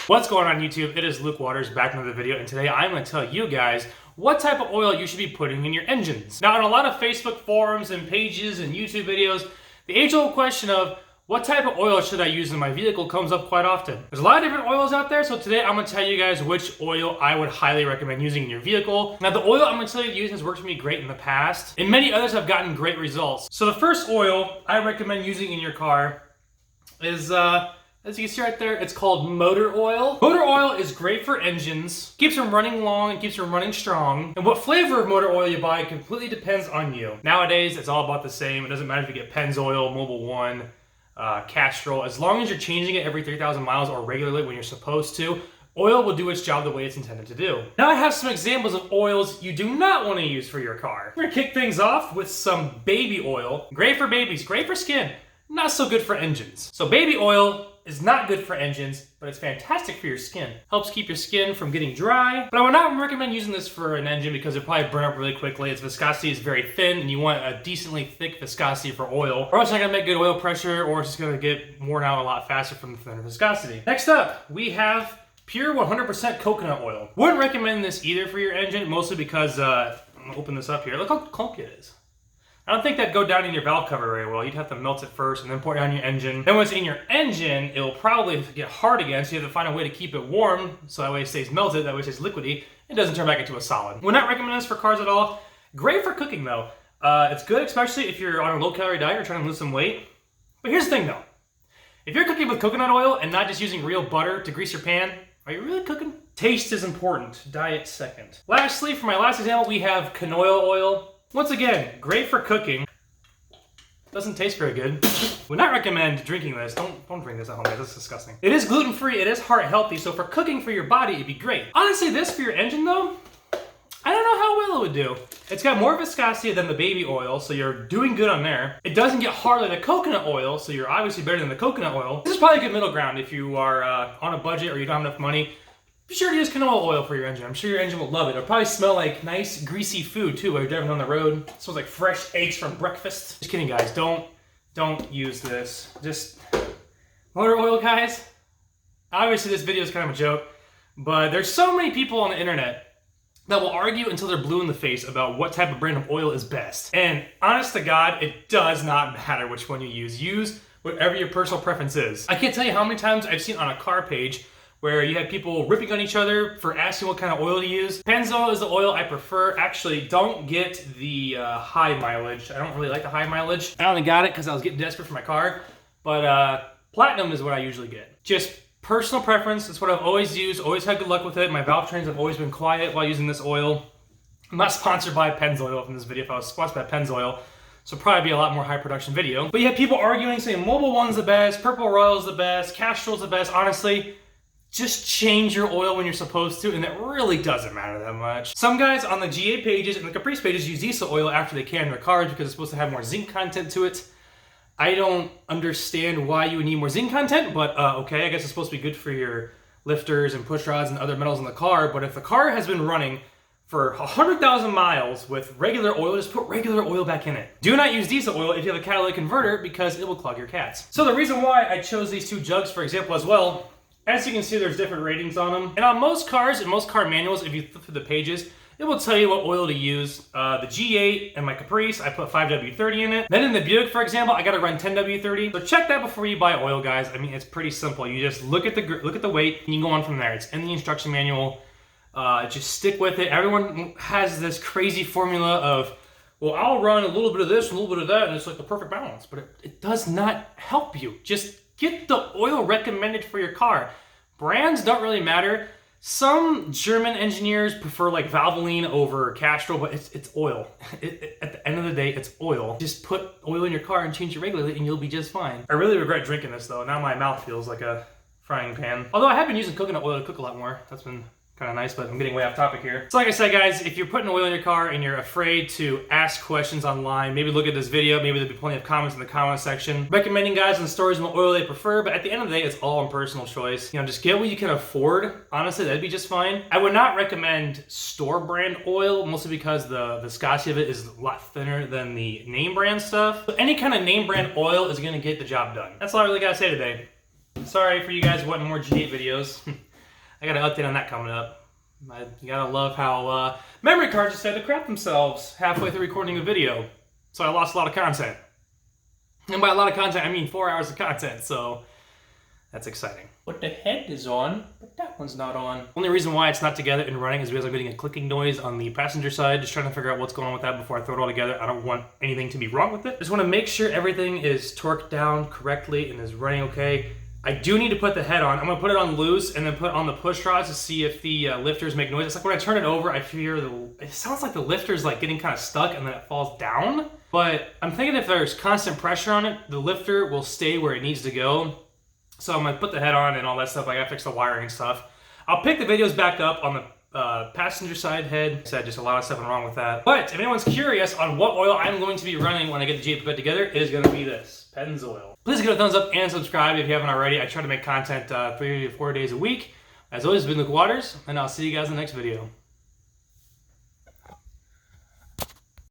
What's going on YouTube? It is Luke Waters back with another video, and today I'm going to tell you guys what type of oil you should be putting in your engines. Now, in a lot of Facebook forums and pages and YouTube videos, the age-old question of what type of oil should I use in my vehicle comes up quite often. There's a lot of different oils out there, so today I'm going to tell you guys which oil I would highly recommend using in your vehicle. Now, the oil I'm going to tell you to use has worked for me great in the past, and many others have gotten great results. So the first oil I recommend using in your car is, as you can see right there, it's called motor oil. Motor oil is great for engines, keeps them running long and keeps them running strong. And what flavor of motor oil you buy completely depends on you. Nowadays, it's all about the same. It doesn't matter if you get Pennzoil, Mobil 1, Castrol. As long as you're changing it every 3,000 miles or regularly when you're supposed to, oil will do its job the way it's intended to do. Now I have some examples of oils you do not want to use for your car. We're gonna kick things off with some baby oil. Great for babies, great for skin, not so good for engines. So baby oil is not good for engines, but it's fantastic for your skin. Helps keep your skin from getting dry. But I would not recommend using this for an engine because it'll probably burn up really quickly. Its viscosity is very thin and you want a decently thick viscosity for oil, or else it's not gonna make good oil pressure, or it's just gonna get worn out a lot faster from the thinner viscosity. Next up, we have pure 100% coconut oil. Wouldn't recommend this either for your engine, mostly because, I'm gonna open this up here. Look how clunky it is. I don't think that'd go down in your valve cover very well. You'd have to melt it first and then pour it on your engine. Then once it's in your engine, it'll probably get hard again, so you have to find a way to keep it warm so that way it stays melted, that way it stays liquidy. It doesn't turn back into a solid. Would not recommend this for cars at all. Great for cooking though. It's good, especially if you're on a low-calorie diet or trying to lose some weight. But here's the thing though. If you're cooking with coconut oil and not just using real butter to grease your pan, are you really cooking? Taste is important, diet second. Lastly, for my last example, we have canola oil. Once again, great for cooking. Doesn't taste very good. Would not recommend drinking this. Don't drink this at home, guys. That's disgusting. It is gluten-free, it is heart healthy, so for cooking for your body, it'd be great. Honestly, this for your engine though, I don't know how well it would do. It's got more viscosity than the baby oil, so you're doing good on there. It doesn't get hard like the coconut oil, so you're obviously better than the coconut oil. This is probably a good middle ground if you are on a budget or you don't have enough money. Be sure to use canola oil for your engine. I'm sure your engine will love it. It'll probably smell like nice, greasy food too while you're driving on the road. It smells like fresh eggs from breakfast. Just kidding, guys. Don't use this. Just motor oil, guys. Obviously, this video is kind of a joke, but there's so many people on the internet that will argue until they're blue in the face about what type of brand of oil is best. And honest to God, it does not matter which one you use. Use whatever your personal preference is. I can't tell you how many times I've seen on a car page where you had people ripping on each other for asking what kind of oil to use. Pennzoil is the oil I prefer. Actually, don't get the high mileage. I don't really like the high mileage. I only got it because I was getting desperate for my car, but Platinum is what I usually get. Just personal preference. It's what I've always used, always had good luck with it. My valve trains have always been quiet while using this oil. I'm not sponsored by Pennzoil from this video. If I was sponsored by Pennzoil, so probably be a lot more high production video. But you have people arguing, saying Mobil 1's the best, Purple Royal's the best, Castrol's the best. Honestly, just change your oil when you're supposed to, and it really doesn't matter that much. Some guys on the GA pages and the Caprice pages use diesel oil after they can in their cars because it's supposed to have more zinc content to it. I don't understand why you would need more zinc content, but okay, I guess it's supposed to be good for your lifters and push rods and other metals in the car, but if the car has been running for 100,000 miles with regular oil, just put regular oil back in it. Do not use diesel oil if you have a catalytic converter because it will clog your cats. So the reason why I chose these two jugs, for example, as well, as you can see, there's different ratings on them. And on most cars and most car manuals, if you flip through the pages, it will tell you what oil to use. The G8 and my Caprice, I put 5W30 in it. Then in the Buick, for example, I gotta run 10W30. So check that before you buy oil, guys. I mean, it's pretty simple. You just look at the weight and you go on from there. It's in the instruction manual. Just stick with it. Everyone has this crazy formula of, well, I'll run a little bit of this, a little bit of that, and it's like the perfect balance. But it does not help you. Just get the oil recommended for your car. Brands don't really matter. Some German engineers prefer like Valvoline over Castrol, but it's oil. At the end of the day, it's oil. Just put oil in your car and change it regularly and you'll be just fine. I really regret drinking this though. Now my mouth feels like a frying pan. Although I have been using coconut oil to cook a lot more. That's been kind of nice, but I'm getting way off topic here. So like I said, guys, if you're putting oil in your car and you're afraid to ask questions online, maybe look at this video, maybe there'll be plenty of comments in the comment section recommending guys and stories on what oil they prefer, but at the end of the day, it's all on personal choice. You know, just get what you can afford. Honestly, that'd be just fine. I would not recommend store brand oil, mostly because the viscosity of it is a lot thinner than the name brand stuff. But any kind of name brand oil is gonna get the job done. That's all I really gotta say today. Sorry for you guys wanting more G8 videos. I got an update on that coming up. You gotta love how memory cards decided to crap themselves halfway through recording a video. So I lost a lot of content. And by a lot of content, I mean 4 hours of content, so that's exciting. But the head is on, but that one's not on. Only reason why it's not together and running is because I'm getting a clicking noise on the passenger side, just trying to figure out what's going on with that before I throw it all together. I don't want anything to be wrong with it. Just want to make sure everything is torqued down correctly and is running okay. I do need to put the head on. I'm gonna put it on loose and then put on the push rods to see if the lifters make noise. It's like when I turn it over, I fear it sounds like the lifter's like getting kind of stuck and then it falls down. But I'm thinking if there's constant pressure on it, the lifter will stay where it needs to go. So I'm gonna put the head on and all that stuff. I gotta fix the wiring and stuff. I'll pick the videos back up on the passenger side head. I said just a lot of stuff wrong with that. But if anyone's curious on what oil I'm going to be running when I get the Jeep put together, it is gonna be this, Pennzoil. Please give it a thumbs up and subscribe if you haven't already. I try to make content 3 to 4 days a week. As always, it's been Luke Waters, and I'll see you guys in the next video.